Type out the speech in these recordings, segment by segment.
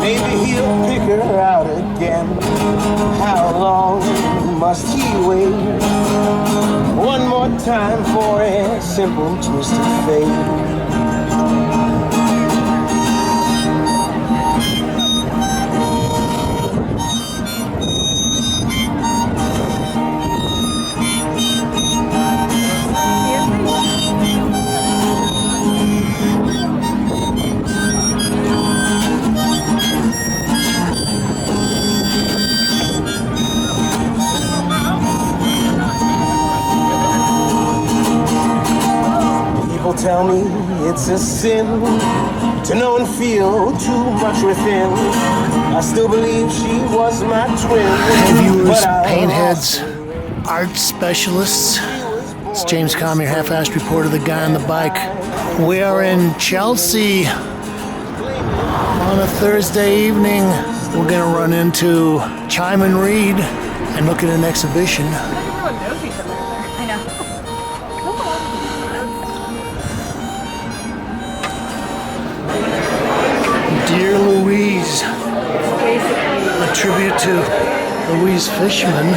Maybe he'll pick her out again. How long must he wait? One more time for a simple twist of fate. Tell me it's a sin to know and feel too much within. I still believe she was my twin. Hey viewers, paint heads, art specialists. It's James Kalm, your half-assed reporter, the guy on the bike. We are in Chelsea on a Thursday evening. We're gonna run into Cheim and read and look at an exhibition. Dear Louise, a tribute to Louise Fishman.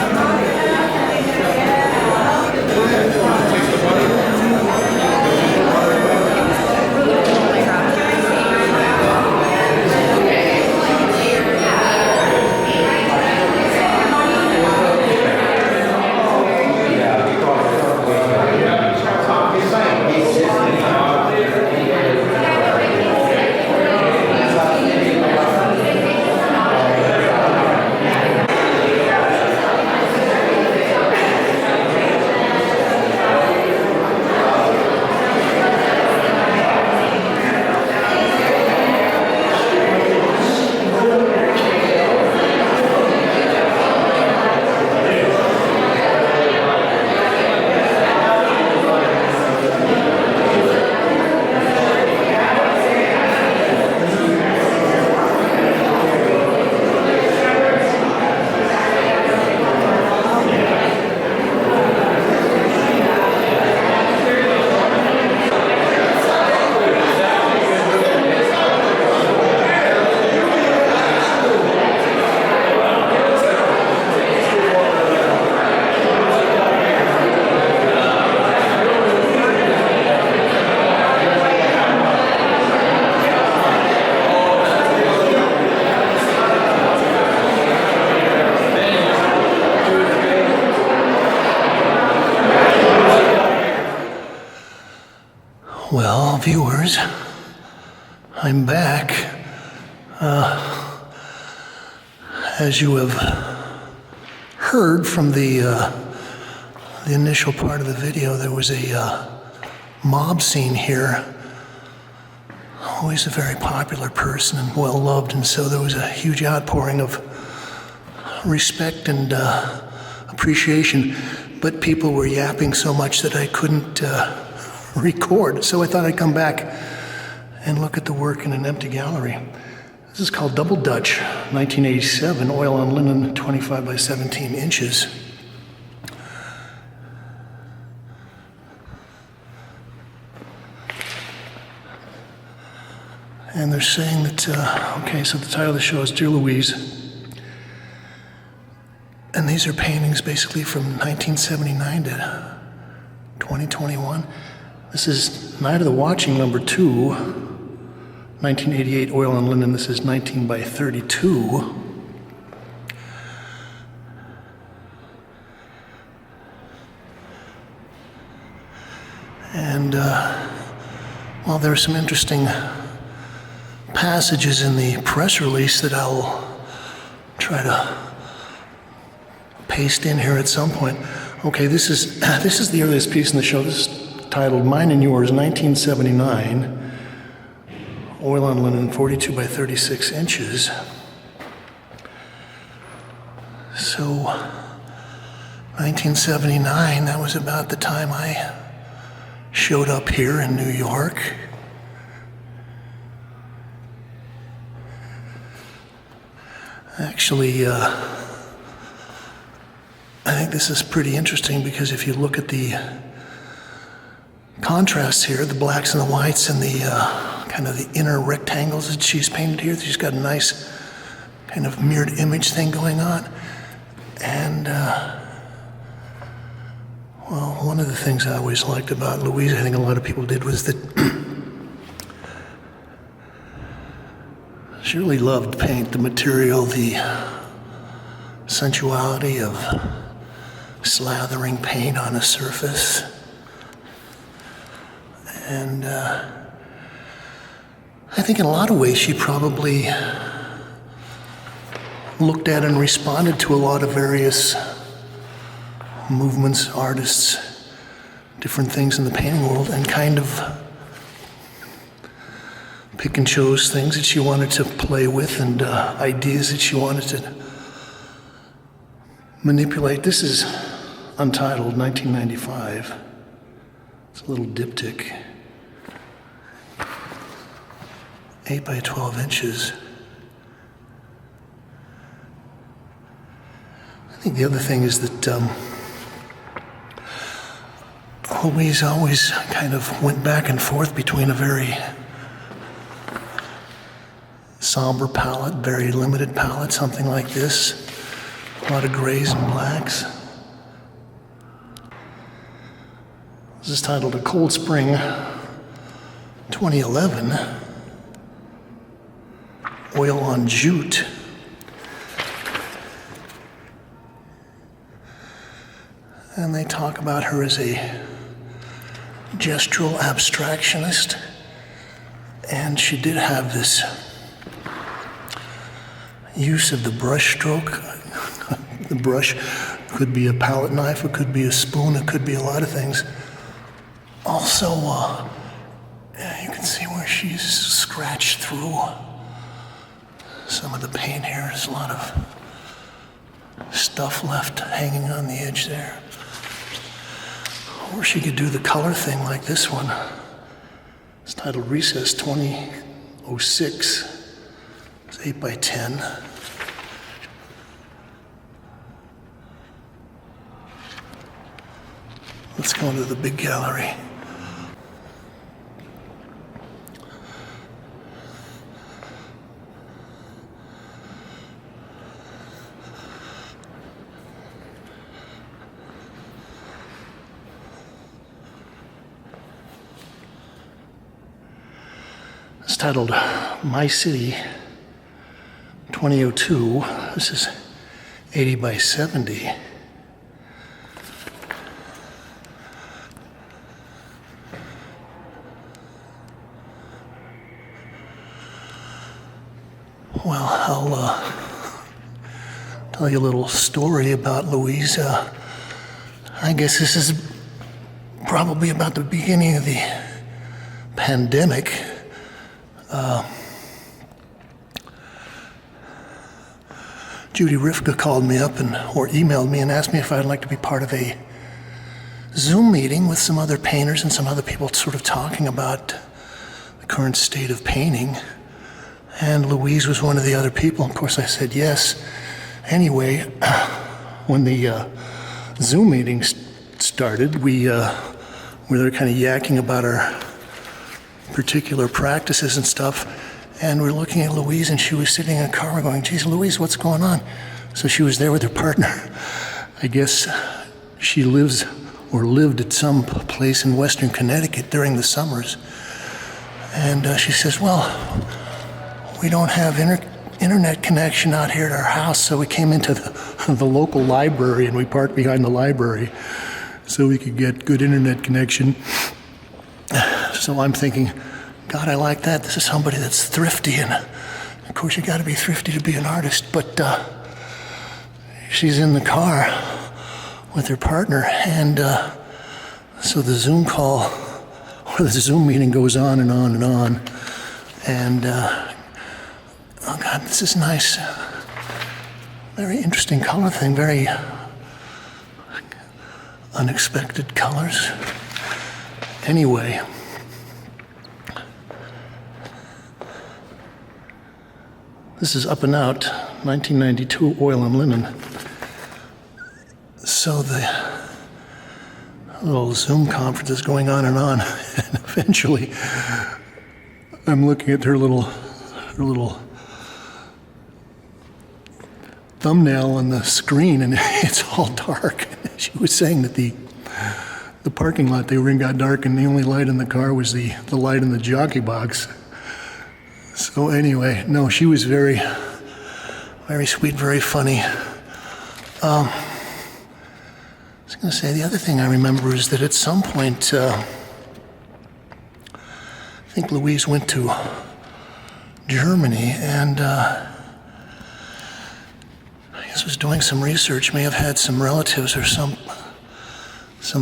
Well, viewers, I'm back. As you have heard from the initial part of the video, there was a mob scene here. Always a very popular person and well loved, and so there was a huge outpouring of respect and appreciation. But people were yapping so much that I couldn't record, so I thought I'd come back and look at the work in an empty gallery. This is called Double Dutch, 1987, oil on linen, 25 by 17 inches. And they're saying that, okay, so the title of the show is Dear Louise. And these are paintings basically from 1979 to 2021. This is Night of the Watching, number 2, 1988, oil on linen. This is 19 by 32. And, well, there are some interesting passages in the press release that I'll try to paste in here at some point. Okay, this is the earliest piece in the show. This is titled Mine and Yours, 1979, oil on linen, 42 by 36 inches. So, 1979, that was about the time I showed up here in New York. Actually, I think this is pretty interesting because if you look at the contrasts here, the blacks and the whites and the kind of the inner rectangles that she's painted here, she's got a nice kind of mirrored image thing going on. And, well, one of the things I always liked about Louise, I think a lot of people did, was that she really loved paint, the material, the sensuality of slathering paint on a surface. And I think in a lot of ways she probably looked at and responded to a lot of various movements, artists, different things in the painting world, and kind of pick and chose things that she wanted to play with and ideas that she wanted to manipulate. This is Untitled, 1995. It's a little diptych. 8 by 12 inches. I think the other thing is that Louise always kind of went back and forth between a very somber palette, very limited palette, something like this. A lot of grays and blacks. This is titled A Cold Spring 2011. Oil on Jute. And they talk about her as a gestural abstractionist. And she did have this use of the brush stroke. The brush could be a palette knife, it could be a spoon, it could be a lot of things. Also, you can see where she's scratched through some of the paint here. There's a lot of stuff left hanging on the edge there. Or she could do the color thing like this one. It's titled Recess 2006. It's 8 by 10. Let's go into the big gallery. It's titled My City 2002. This is 80 by 70. Well, I'll tell you a little story about Louise. I guess this is probably about the beginning of the pandemic. Judy Rifka called me up or emailed me and asked me if I'd like to be part of a Zoom meeting with some other painters and some other people sort of talking about the current state of painting. And Louise was one of the other people. Of course, I said yes. Anyway, when the Zoom meeting started, we were there kind of yakking about our particular practices and stuff. And we're looking at Louise, and she was sitting in a car. We're going, geez, Louise, what's going on? So she was there with her partner. I guess she lives or lived at some place in Western Connecticut during the summers. And she says, well, we don't have internet connection out here at our house, so we came into the local library, and we parked behind the library so we could get good internet connection. So I'm thinking, God, I like that. This is somebody that's thrifty, and of course you got to be thrifty to be an artist, but she's in the car with her partner, and so the Zoom call, or the Zoom meeting goes on and on and on, and oh God, this is nice. Very interesting color thing, very unexpected colors. Anyway, this is Up and Out, 1992, Oil and Linen. So the little Zoom conference is going on, and eventually I'm looking at her little thumbnail on the screen, and it's all dark. She was saying that the parking lot they were in got dark, and the only light in the car was the light in the jockey box. So anyway, no, she was very, very sweet, very funny. I was going to say, the other thing I remember is that at some point, I think Louise went to Germany, and I guess was doing some research, may have had some relatives or some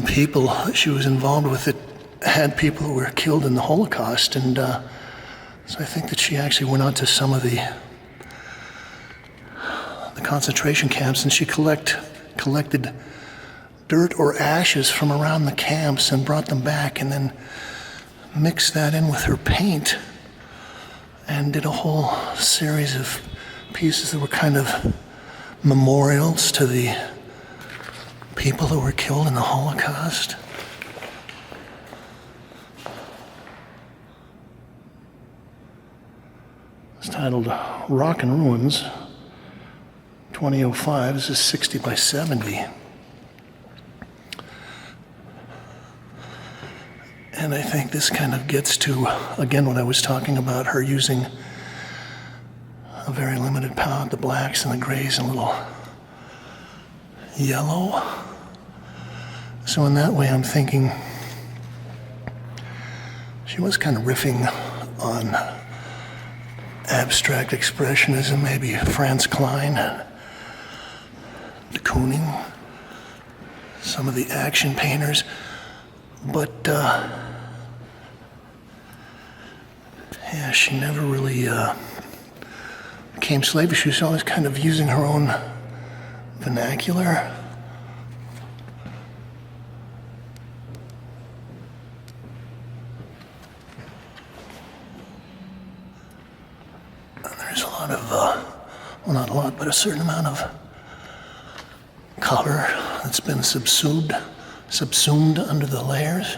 people that she was involved with that had people who were killed in the Holocaust, and so I think that she actually went on to some of the concentration camps, and she collected dirt or ashes from around the camps and brought them back, and then mixed that in with her paint and did a whole series of pieces that were kind of memorials to the people who were killed in the Holocaust. It's titled Rock and Ruins, 2005. This is 60 by 70. And I think this kind of gets to, again, what I was talking about, her using a very limited palette, the blacks and the grays and a little yellow. So in that way, I'm thinking she was kind of riffing on Abstract Expressionism, maybe Franz Klein, de Kooning, some of the action painters, but yeah, she never really became slavish. She was always kind of using her own vernacular. And there's a lot of, well, not a lot, but a certain amount of color that's been subsumed under the layers.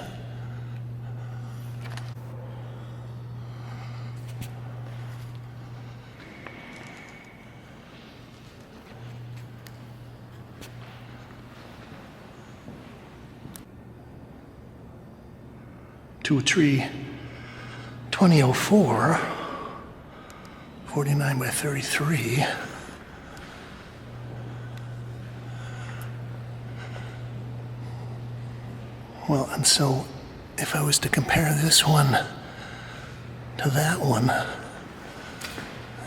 To a tree, 2004, 49 by 33. Well, and so if I was to compare this one to that one,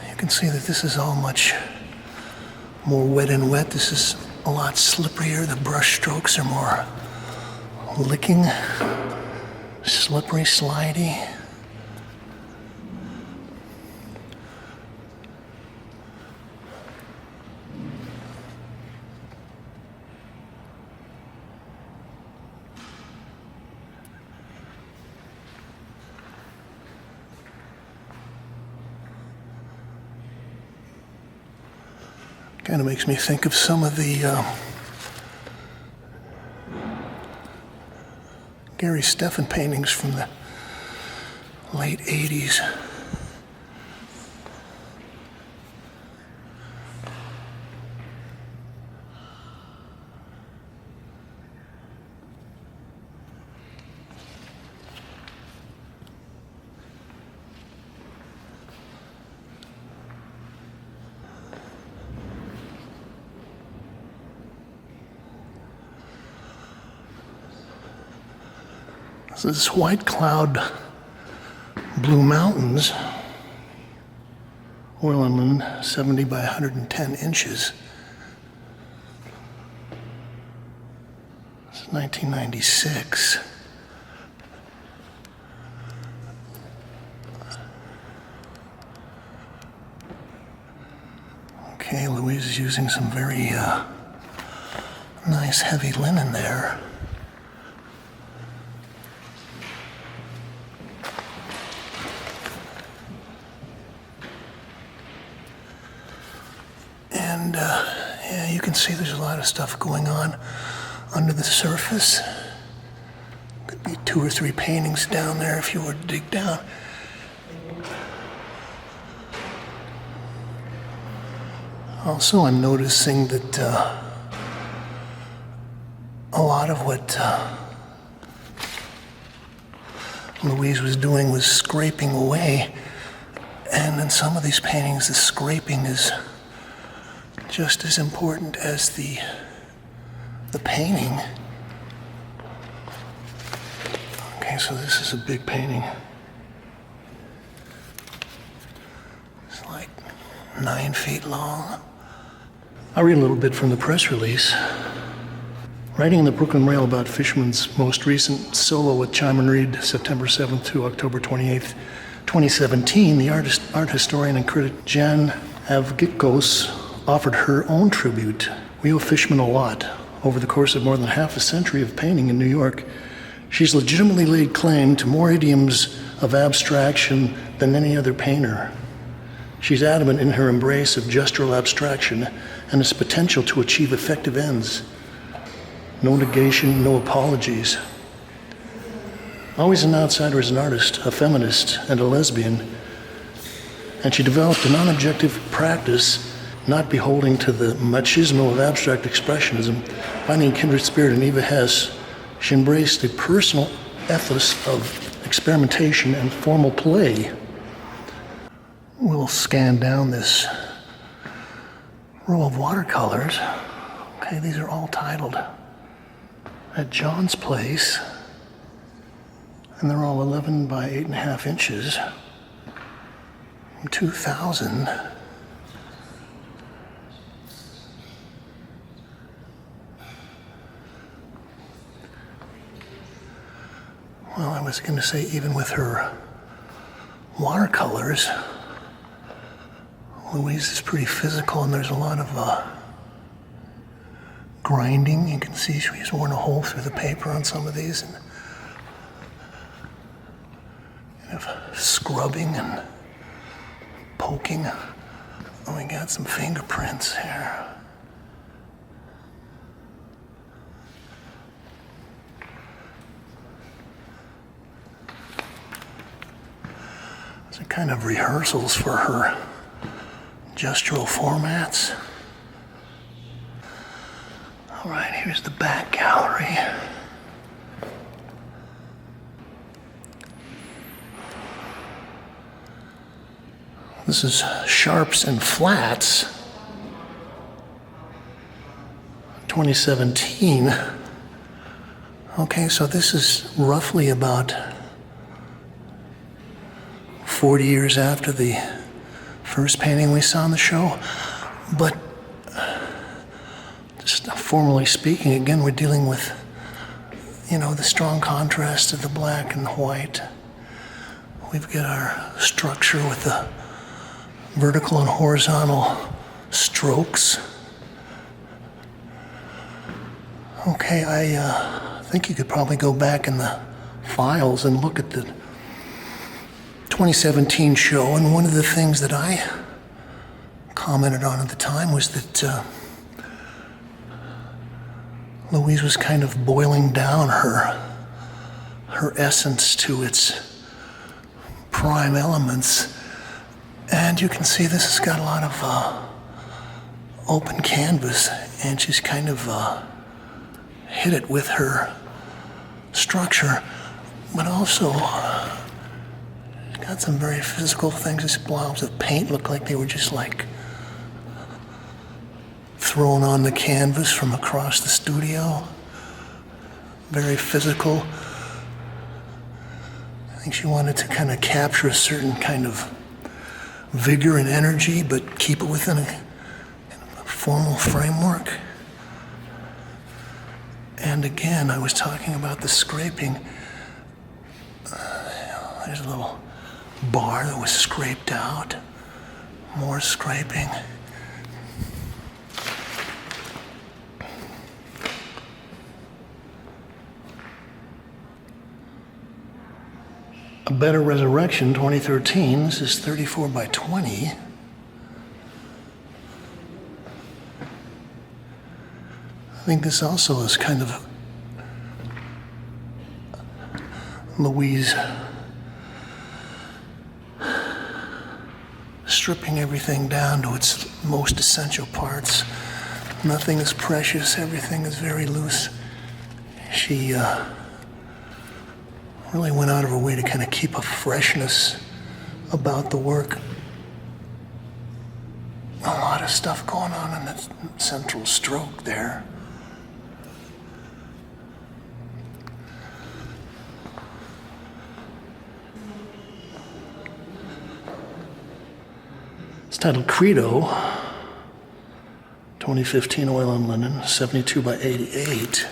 you can see that this is all much more wet and wet. This is a lot slipperier. The brush strokes are more licking, slippery, slidey. Kind of makes me think of some of the Gary Steffen paintings from the late 80s. So this white cloud, blue mountains, oil and moon, 70 by 110 inches. It's 1996. Okay, Louise is using some very nice heavy linen there. And yeah, you can see there's a lot of stuff going on under the surface. Could be 2 or 3 paintings down there if you were to dig down. Also, I'm noticing that a lot of what Louise was doing was scraping away, and in some of these paintings, the scraping is just as important as the painting. Okay, so this is a big painting. It's like 9 feet long. I'll read a little bit from the press release. Writing in the Brooklyn Rail about Fishman's most recent solo with Cheim and Reed, September 7th to October 28th, 2017, the art historian and critic Jan Avgikos offered her own tribute. We owe Fishman a lot. Over the course of more than half a century of painting in New York, she's legitimately laid claim to more idioms of abstraction than any other painter. She's adamant in her embrace of gestural abstraction and its potential to achieve effective ends. No negation, no apologies. Always an outsider as an artist, a feminist, and a lesbian. And she developed a non-objective practice not beholding to the machismo of abstract expressionism. Finding kindred spirit in Eva Hess, she embraced a personal ethos of experimentation and formal play. We'll scan down this row of watercolors. Okay, these are all titled At John's Place, and they're all 11 by 8.5 inches from 2000. Well, I was going to say, even with her watercolors, Louise is pretty physical, and there's a lot of grinding. You can see she's worn a hole through the paper on some of these, and kind of scrubbing and poking. Oh, we got some fingerprints here. These are kind of rehearsals for her gestural formats. All right, here's the back gallery. This is Sharps and Flats, 2017. Okay, so this is roughly about 40 years after the first painting we saw in the show, but just formally speaking, again, we're dealing with, the strong contrast of the black and the white. We've got our structure with the vertical and horizontal strokes. Okay, I think you could probably go back in the files and look at the 2017 show, and one of the things that I commented on at the time was that Louise was kind of boiling down her essence to its prime elements. And you can see this has got a lot of open canvas, and she's kind of hit it with her structure, but also got some very physical things. These blobs of paint look like they were just like thrown on the canvas from across the studio. Very physical. I think she wanted to kind of capture a certain kind of vigor and energy, but keep it within a formal framework. And again, I was talking about the scraping. There's a little bar that was scraped out. More scraping. A Better Resurrection, 2013. This is 34 by 20. I think this also is kind of Louise stripping everything down to its most essential parts. Nothing is precious, everything is very loose. She really went out of her way to kind of keep a freshness about the work. A lot of stuff going on in the central stroke there. It's titled Credo, 2015 oil on linen, 72 by 88.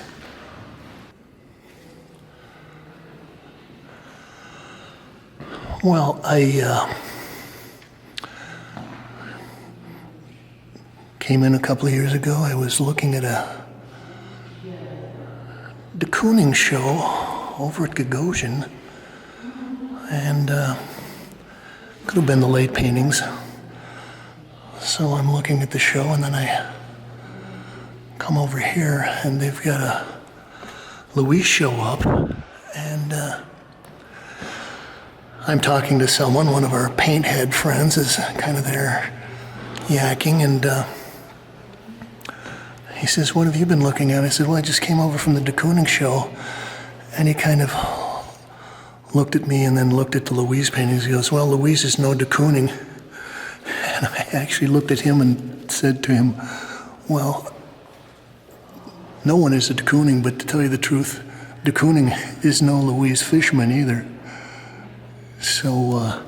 Well, I came in a couple of years ago. I was looking at a de Kooning show over at Gagosian, and could have been the late paintings. So I'm looking at the show, and then I come over here, and they've got a Louise show up, and I'm talking to someone, one of our paint head friends is kind of there yakking, and he says, "What have you been looking at?" I said, "Well, I just came over from the de Kooning show," and he kind of looked at me and then looked at the Louise paintings. He goes, "Well, Louise is no de Kooning." And I actually looked at him and said to him, "Well, no one is a de Kooning, but to tell you the truth, de Kooning is no Louise Fishman either." So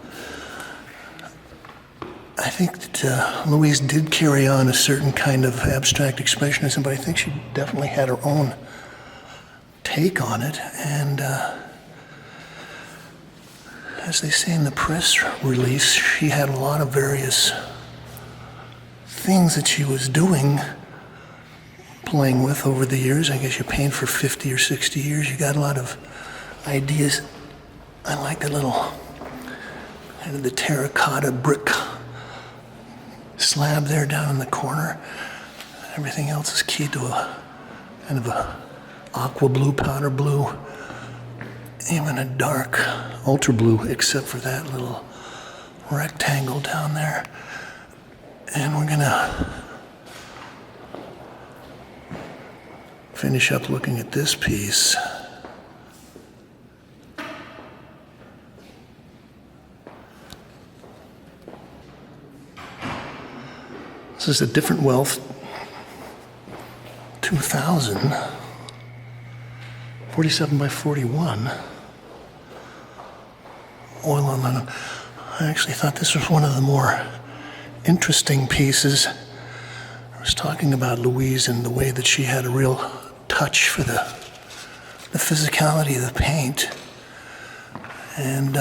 I think that Louise did carry on a certain kind of abstract expressionism, but I think she definitely had her own take on it. And as they say in the press release, she had a lot of various things that she was doing, playing with over the years. I guess you paint for 50 or 60 years, you got a lot of ideas. I like the little, kind of the terracotta brick slab there down in the corner. Everything else is keyed to a kind of a aqua blue, powder blue, even a dark ultra blue, except for that little rectangle down there. And we're gonna finish up looking at this piece. This is a Different Wealth 2000, 47 by 41. Oil on linen. I actually thought this was one of the more interesting pieces. I was talking about Louise and the way that she had a real touch for the physicality of the paint. And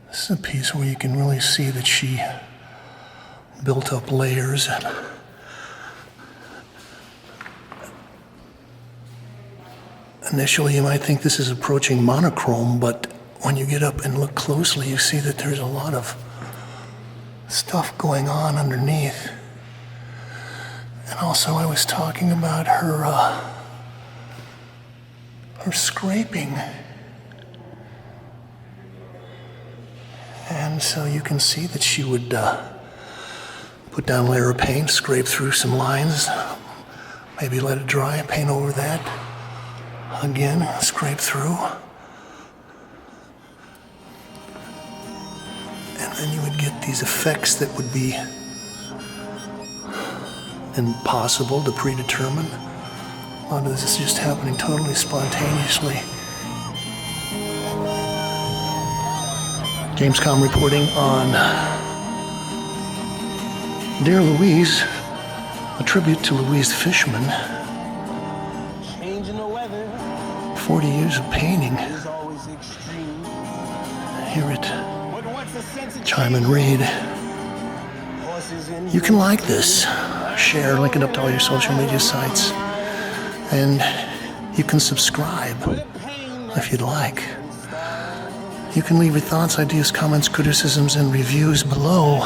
this is a piece where you can really see that she built up layers. Initially, you might think this is approaching monochrome, but when you get up and look closely, you see that there's a lot of stuff going on underneath. And also, I was talking about her scraping. And so you can see that she would put down a layer of paint, scrape through some lines, maybe let it dry, paint over that. Again, scrape through. And then you would get these effects that would be impossible to predetermine. A lot of this is just happening totally spontaneously. James Kalm reporting on Dear Louise, a tribute to Louise Fishman. 40 years of painting here at Cheim and Reed. You can like this, share, link it up to all your social media sites, and you can subscribe if you'd like. You can leave your thoughts, ideas, comments, criticisms, and reviews below.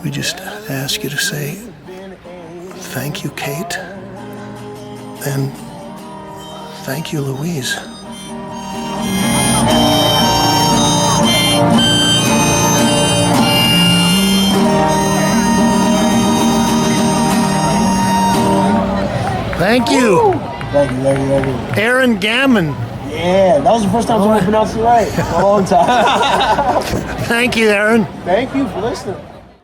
We just ask you to say, thank you, Kate, and Thank you, Louise. Thank you. Thank you. Aaron Gamman. Yeah, that was the first time someone pronounced it right. A long time. Thank you, Aaron. Thank you for listening.